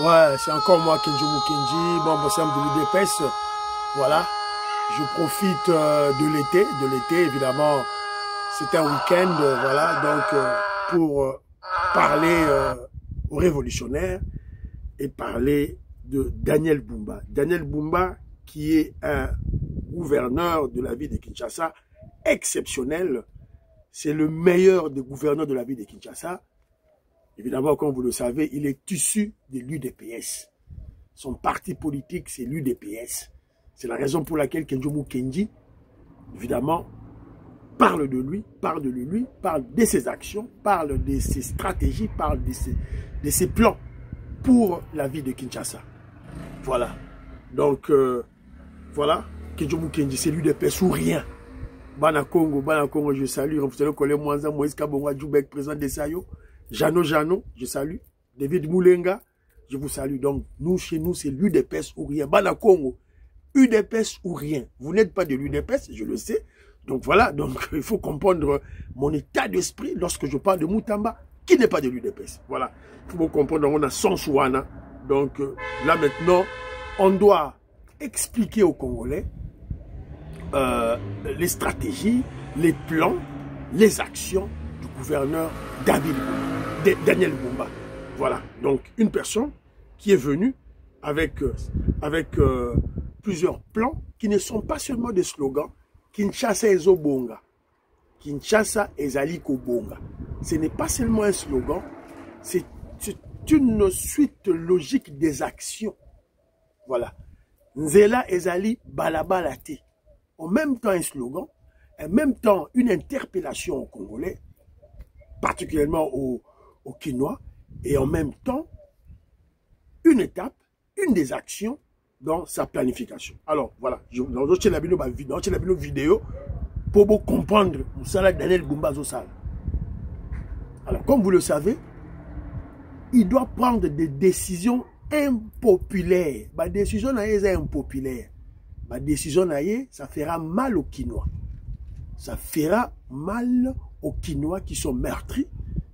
Ouais, c'est encore moi, Kenji Mukenji, membre simple de l'UDPS. Voilà, je profite de l'été, évidemment. C'est un week-end, voilà, donc pour parler aux révolutionnaires et parler de Daniel Bumba. Daniel Bumba, qui est un gouverneur de la ville de Kinshasa, exceptionnel. C'est le meilleur des gouverneurs de la ville de Kinshasa. Évidemment, comme vous le savez, il est issu de l'UDPS. Son parti politique, c'est l'UDPS. C'est la raison pour laquelle Kenji Mukenji, évidemment, parle de lui, parle de ses actions, parle de ses stratégies, parle de ses plans pour la ville de Kinshasa. Voilà. Donc, voilà. Kenji Mukenji, c'est l'UDPS ou rien. Bana Congo, je salue. Vous savez, Colé Mwanza, Moïse Kabonga, Djoubek, président de Sayo. Jano, je salue. David Moulenga, je vous salue. Donc, nous, chez nous, c'est l'UDPS ou rien. Bana Congo, UDPS ou rien. Vous n'êtes pas de l'UDPS, je le sais. Donc voilà, donc il faut comprendre mon état d'esprit lorsque je parle de Moutamba, qui n'est pas de l'UDPS. Voilà, il faut comprendre, on a Sansouana. Donc là maintenant, on doit expliquer aux Congolais les stratégies, les plans, les actions du gouverneur Daniel Bumba. Voilà, donc une personne qui est venue avec plusieurs plans qui ne sont pas seulement des slogans. Kinshasa ezo bonga. Kinshasa ezali ko bonga. Ce n'est pas seulement un slogan, c'est une suite logique des actions. Voilà. Nzela ezali balabalate. En même temps un slogan, en même temps une interpellation aux Congolais, particulièrement aux Kinois, et en même temps une étape, une des actions dans sa planification. Alors, voilà, dans la vidéo, pour vous comprendre, Daniel Bumba Zosal. Alors, comme vous le savez, il doit prendre des décisions impopulaires. Ma décision est impopulaire. Ma décision, ça fera mal aux Kinois. Ça fera mal aux Kinois qui sont meurtris,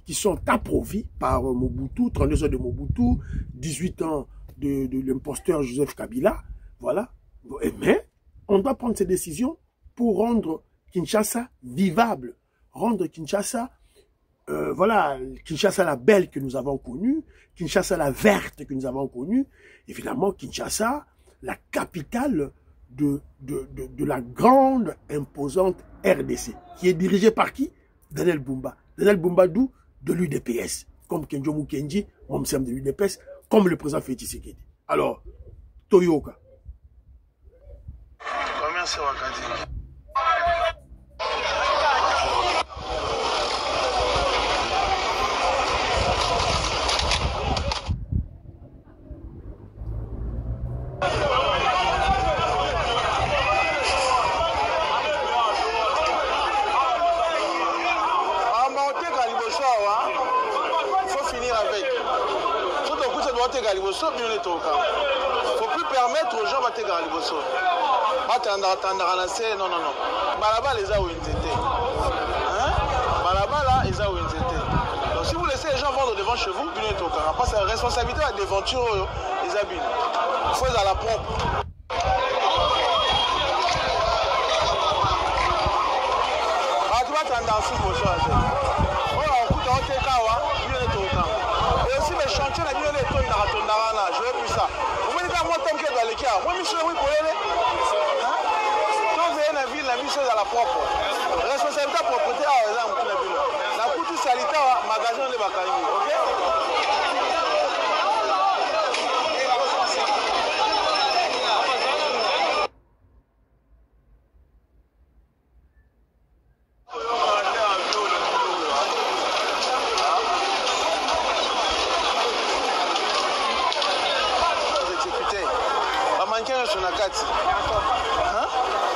qui sont approuvés par Mobutu, 32 ans de Mobutu, 18 ans de l'imposteur Joseph Kabila, voilà. Mais on doit prendre ces décisions pour rendre Kinshasa vivable, rendre Kinshasa, voilà, Kinshasa la belle que nous avons connue, Kinshasa la verte que nous avons connue, évidemment Kinshasa, la capitale de la grande, imposante RDC, qui est dirigée par qui? Daniel Bumba. Daniel Bumba d'où? De l'UDPS, comme Kenji Mukenji, membre de l'UDPS, comme le président Félix Tshisekedi. Alors, Toyoka. Combien c'est Wakati? Il ne faut plus permettre aux gens de faire des choses. Non, non, non. Balaba les a ou Balaba les a ou donc si vous laissez les gens vendre devant chez vous, après c'est la responsabilité de la devanture les habits. Il faut à la pompe. Et aussi les chantiers, je veux plus ça. Vous voyez quand moi, tant que dans les cas, moi, monsieur, oui, pour aller. Quand vous avez la ville à la propre. Responsabilité de propreté, par exemple, la ville. La couture sanitaire, magasin de Bakayou, ok?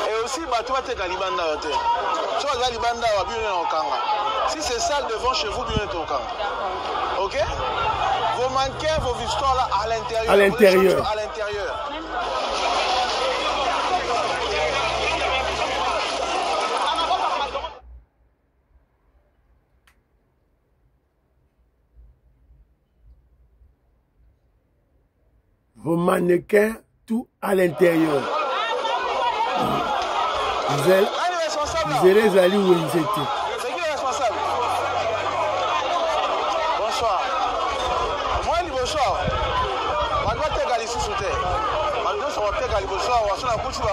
Et aussi, si c'est sale devant chez vous, ok? Vos mannequins, vos histoires là à l'intérieur. À l'intérieur. À l'intérieur. vos mannequins tout à l'intérieur. Vous allez aller où ils étaient. C'est qui le responsable? Bonsoir. Moi, il bonsoir. Je dois te gagner sous terre. Je dois te gagner bonsoir. Je dois te gagner bonsoir.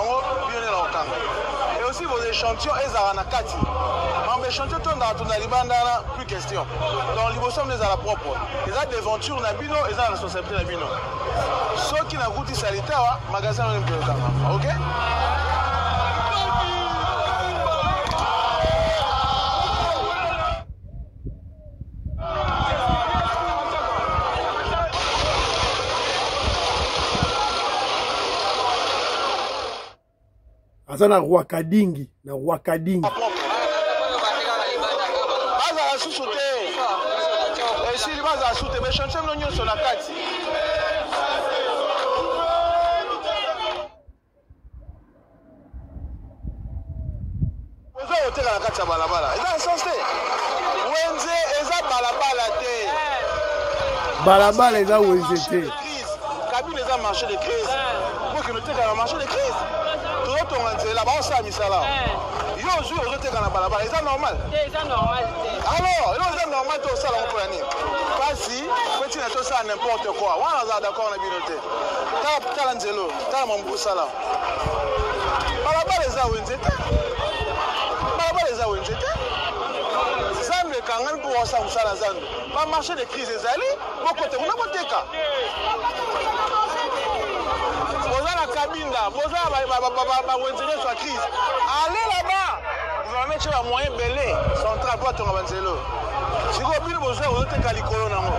Et aussi vos échantillons, ils ont un kati. Mais échantillons, plus question. Donc, les bonsoirs, ils ont la propre. Ils ont des ventures, ils ont la responsabilité. Ceux qui n'ont goûté sanitaire, magasin, ils ont un ok? Aza na Rwakadingi, na Rwakadingi. Baza susu te. Esi baza susu te, mais chantier no nyonso na kati. Ozo oteka na kati ya balabala. Eza sens te. Wenze eza balabala te. Balabala eza wenze te. Kabine eza marché de crise. Pour que nous teka na marché de crise. Là-bas, on s'est mis ça là. Yo, je suis dans la balabala. C'est normal. C'est normal. Alors, c'est normal tout ça là pour l'année. Pas si, petit n'est tout ça n'importe quoi. On a d'accord, on a bien noté. T'as l'angelo, t'as mon beau ça là. Balabala les a ouinzé. Balabala les a ouinzé. Zande kangan pour ça ou ça la zande. Pas marché de crise les allés. Bon côté, on a pas de cas. Kabinda, crise. Allez là-bas, vous allez mettre un moyen belé, son travail à ton avanzelo. Si vous avez besoin, vous êtes calicolo nango.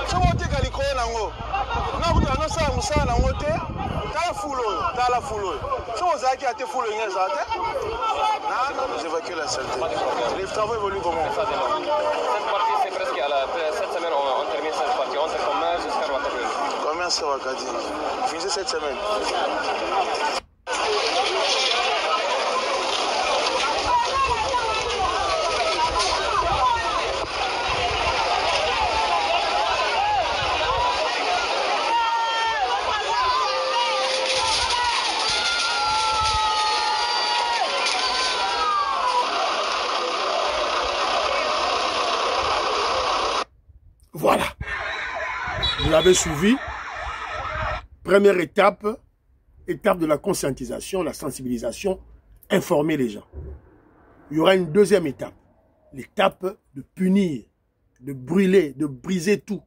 Si vous êtes calicolo nango, vous avez ça, vous savez nango te, t'as la foule. Si vous avez été foule, vous avez non, vous évacuez la saleté. Les travaux évoluent comment? Cette partie, c'est presque à la. Cette semaine, on termine cette partie. On se commerce jusqu'à Rwakadingi. Commerce à Rwakadingi. Finissez cette semaine. Voilà. Vous l'avez suivi. Première étape de la conscientisation, la sensibilisation, informer les gens. Il y aura une deuxième étape. L'étape de punir, de brûler, de briser tout.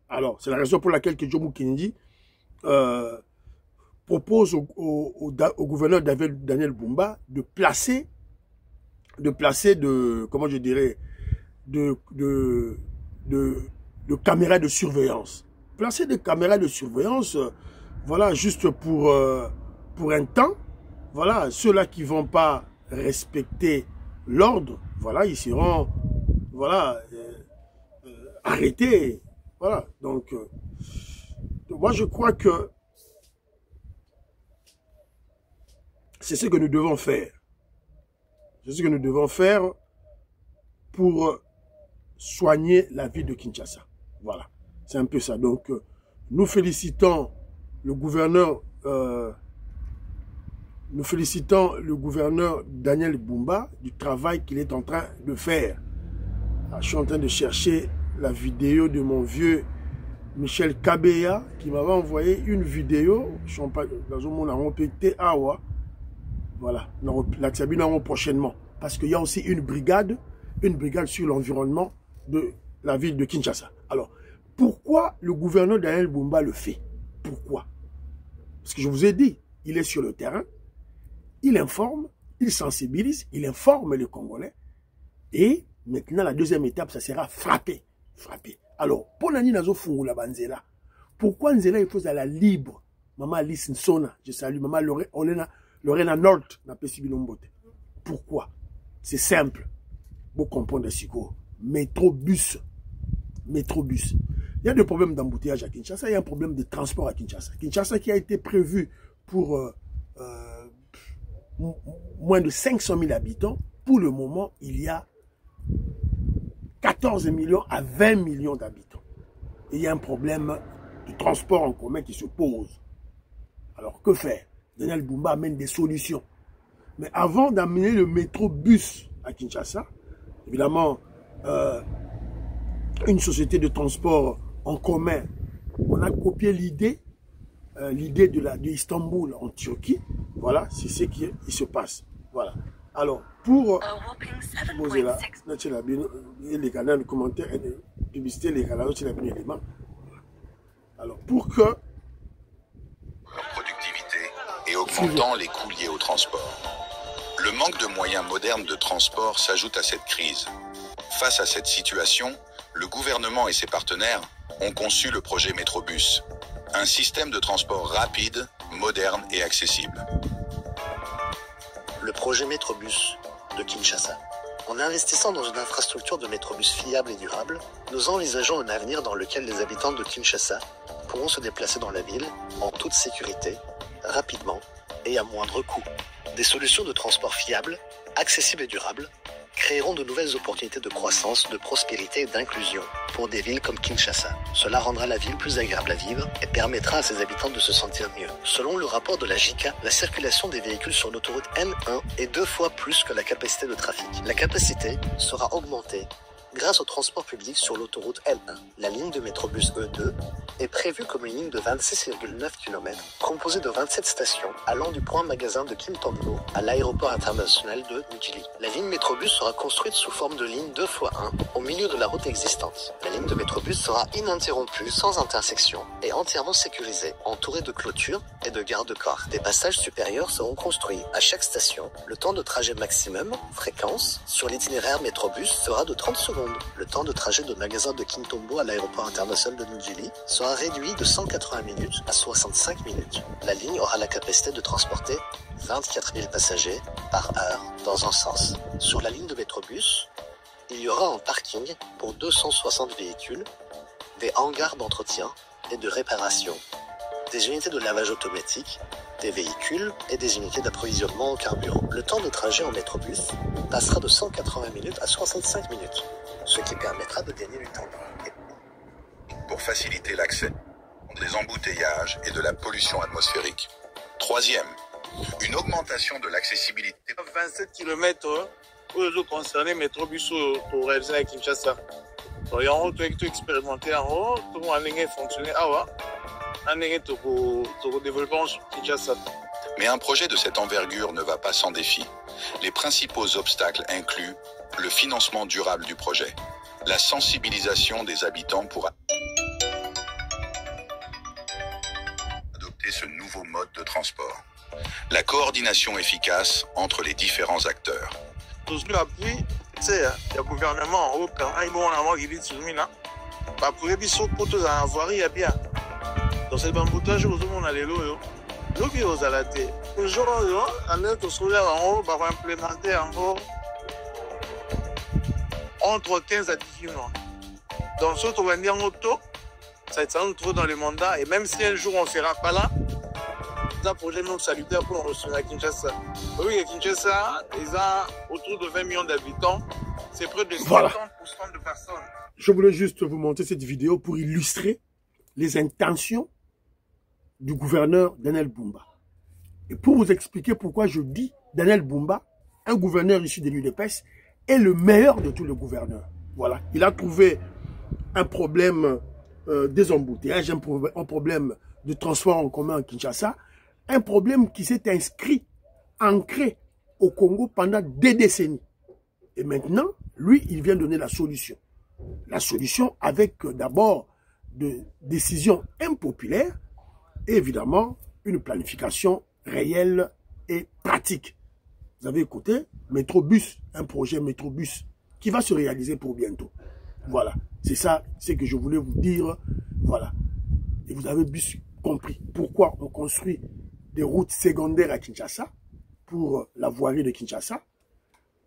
Alors, c'est la raison pour laquelle que Jomo Kennedy propose au gouverneur Daniel Bumba de placer comment je dirais, de caméras de surveillance. Placer des caméras de surveillance, voilà, juste pour un temps. Voilà, ceux-là qui ne vont pas respecter l'ordre, voilà, ils seront, voilà, arrêtés. Voilà, donc, moi je crois que c'est ce que nous devons faire. C'est ce que nous devons faire pour soigner la vie de Kinshasa. Voilà, c'est un peu ça. Donc, nous félicitons le gouverneur Daniel Bumba du travail qu'il est en train de faire. Je suis en train de chercher la vidéo de mon vieux Michel Kabeya qui m'avait envoyé une vidéo. Voilà, la prochainement. Parce qu'il y a aussi une brigade sur l'environnement de la ville de Kinshasa. Alors, pourquoi le gouverneur Daniel Bumba le fait? Pourquoi? Parce que je vous ai dit, il est sur le terrain, il informe, il sensibilise, il informe les Congolais. Et maintenant, la deuxième étape, ça sera frapper. Frapper. Alors, pour Nani Nazo Fungula Banzela, pourquoi Nzela il faut à la libre? Maman Alice Nsona, je salue, maman Lorena North, na Pesibinombote. Pourquoi? C'est simple. Vous comprenez, Siko. Métrobus. Métrobus. Il y a des problèmes d'embouteillage à Kinshasa, il y a un problème de transport à Kinshasa. Kinshasa qui a été prévu pour moins de 500 000 habitants. Pour le moment, il y a 14 millions à 20 millions d'habitants. Et il y a un problème de transport en commun qui se posent. Alors, que faire? Daniel Bumba amène des solutions. Mais avant d'amener le métro-bus à Kinshasa, évidemment, une société de transport en commun, on a copié l'idée de Istanbul en Turquie. Voilà, c'est ce qui se passe. Voilà. Alors, pour poser là, les canaux de commentaires et de publicité, les canaux, c'est le élément. Alors, pour que productivité et augmentant les coûts liés au transport. Le manque de moyens modernes de transport s'ajoute à cette crise. Face à cette situation, le gouvernement et ses partenaires ont conçu le projet Métrobus, un système de transport rapide, moderne et accessible. Le projet Métrobus de Kinshasa. En investissant dans une infrastructure de Métrobus fiable et durable, nous envisageons un avenir dans lequel les habitants de Kinshasa pourront se déplacer dans la ville en toute sécurité, rapidement et à moindre coût. Des solutions de transport fiables, accessibles et durables créeront de nouvelles opportunités de croissance, de prospérité et d'inclusion pour des villes comme Kinshasa. Cela rendra la ville plus agréable à vivre et permettra à ses habitants de se sentir mieux. Selon le rapport de la JICA, la circulation des véhicules sur l'autoroute N1 est 2 fois plus que la capacité de trafic. La capacité sera augmentée grâce au transport public sur l'autoroute L1. La ligne de Métrobus E2 est prévue comme une ligne de 26,9 km, composée de 27 stations, allant du point magasin de Kintombo à l'aéroport international de Njili. La ligne Métrobus sera construite sous forme de ligne 2x1 au milieu de la route existante. La ligne de Métrobus sera ininterrompue, sans intersection, et entièrement sécurisée, entourée de clôtures et de garde-corps. Des passages supérieurs seront construits à chaque station. Le temps de trajet maximum, fréquence, sur l'itinéraire Métrobus sera de 30 secondes. Le temps de trajet de magasin de Kintombo à l'aéroport international de Njili sera réduit de 180 minutes à 65 minutes. La ligne aura la capacité de transporter 24 000 passagers par heure dans un sens. Sur la ligne de Métrobus, il y aura un parking pour 260 véhicules, des hangars d'entretien et de réparation, des unités de lavage automatique, des véhicules et des unités d'approvisionnement en carburant. Le temps de trajet en Métrobus passera de 180 minutes à 65 minutes, ce qui permettra de gagner du temps. Pour faciliter l'accès, des embouteillages et de la pollution atmosphérique. Troisième, une augmentation de l'accessibilité. 27 km pour les concernés Métrobus pour réaliser à Kinshasa. Il y a un autre expérimenté en haut, tout le monde a fonctionné. Mais un projet de cette envergure ne va pas sans défi. Les principaux obstacles incluent le financement durable du projet, la sensibilisation des habitants pour adopter ce nouveau mode de transport, la coordination efficace entre les différents acteurs. Tout ce l'appui, c'est le gouvernement européen, ils vont avoir qui dit sur là. Pour les bisous pour tous en avoir, il y a bien. Dans cette bamboutage, vous avez les lots. L'eau qui est aux alatés. Aujourd'hui, on est au solaire en haut, pour implémenter en haut entre 15 à 18 mois. Donc, ce qu'on va dire en auto, ça va être trop dans le mandat. Et même si un jour on ne fera pas là, c'est un projet non salutaire pour nous à Kinshasa. Oui, à Kinshasa, ils ont autour de 20 millions d'habitants. C'est près de 50% de personnes. Je voulais juste vous montrer cette vidéo pour illustrer les intentions du gouverneur Daniel Bumba. Et pour vous expliquer pourquoi je dis Daniel Bumba, un gouverneur issu de l'UDPS, est le meilleur de tous les gouverneurs. Voilà. Il a trouvé un problème des embouteillages, un problème de transport en commun à Kinshasa, un problème qui s'est ancré au Congo pendant des décennies. Et maintenant, lui, il vient donner la solution. La solution avec d'abord de décisions impopulaires et évidemment une planification réelle et pratique. Vous avez écouté Métrobus, un projet Métrobus qui va se réaliser pour bientôt. Voilà, c'est ça, c'est que je voulais vous dire. Voilà, et vous avez bien compris pourquoi on construit des routes secondaires à Kinshasa pour la voirie de Kinshasa.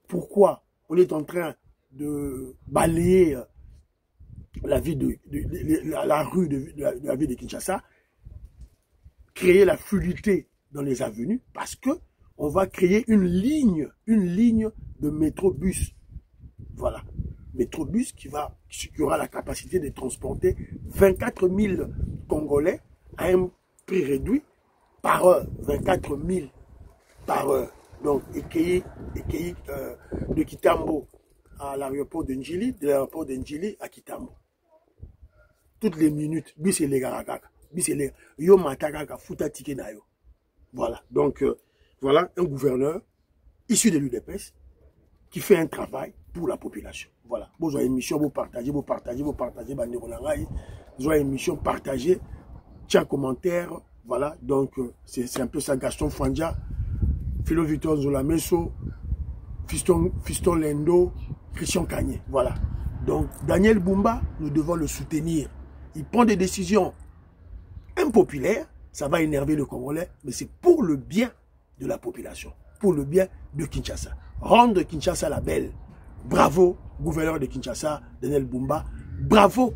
Pourquoi on est en train de balayer la rue de la ville de Kinshasa, créer la fluidité dans les avenues, parce que on va créer une ligne de métrobus. Voilà. métrobus qui aura la capacité de transporter 24 000 Congolais à un prix réduit par heure. 24 000 par heure. Donc, de Kitambo à l'aéroport de Njili, de l'aéroport de Njili à Kitambo. Toutes les minutes, bis et les garakaka, bis et les yo matakaka, futa tike na yo. Voilà. Donc, voilà un gouverneur issu de l'UDPS qui fait un travail pour la population. Voilà. Vous avez une mission, vous partagez, vous avez une mission, partagez, tiens, commentaire. Voilà. Donc, c'est un peu ça. Gaston Fandja, Philo Victor Zolameso, Fiston Lendo, Christian Kanye. Voilà. Donc, Daniel Bumba, nous devons le soutenir. Il prend des décisions impopulaires. Ça va énerver le Congolais, mais c'est pour le bien de la population, pour le bien de Kinshasa. Rendre Kinshasa la belle. Bravo, gouverneur de Kinshasa, Daniel Bumba. Bravo,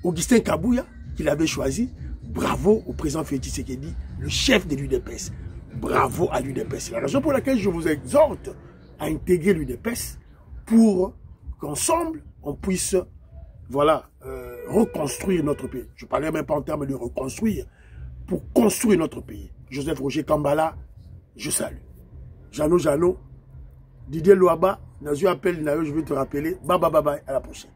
Augustin Kabouya, qui l'avait choisi. Bravo au président Félix Tshisekedi, le chef de l'UDPS. Bravo à l'UDPS. C'est la raison pour laquelle je vous exhorte à intégrer l'UDPS pour qu'ensemble, on puisse, voilà, reconstruire notre pays. Je ne parlais même pas en termes de reconstruire, pour construire notre pays. Joseph Roger Kambala, je salue. Jano, Didier Louaba, Nazu appelle, je vais te rappeler. Bye bye bye bye, à la prochaine.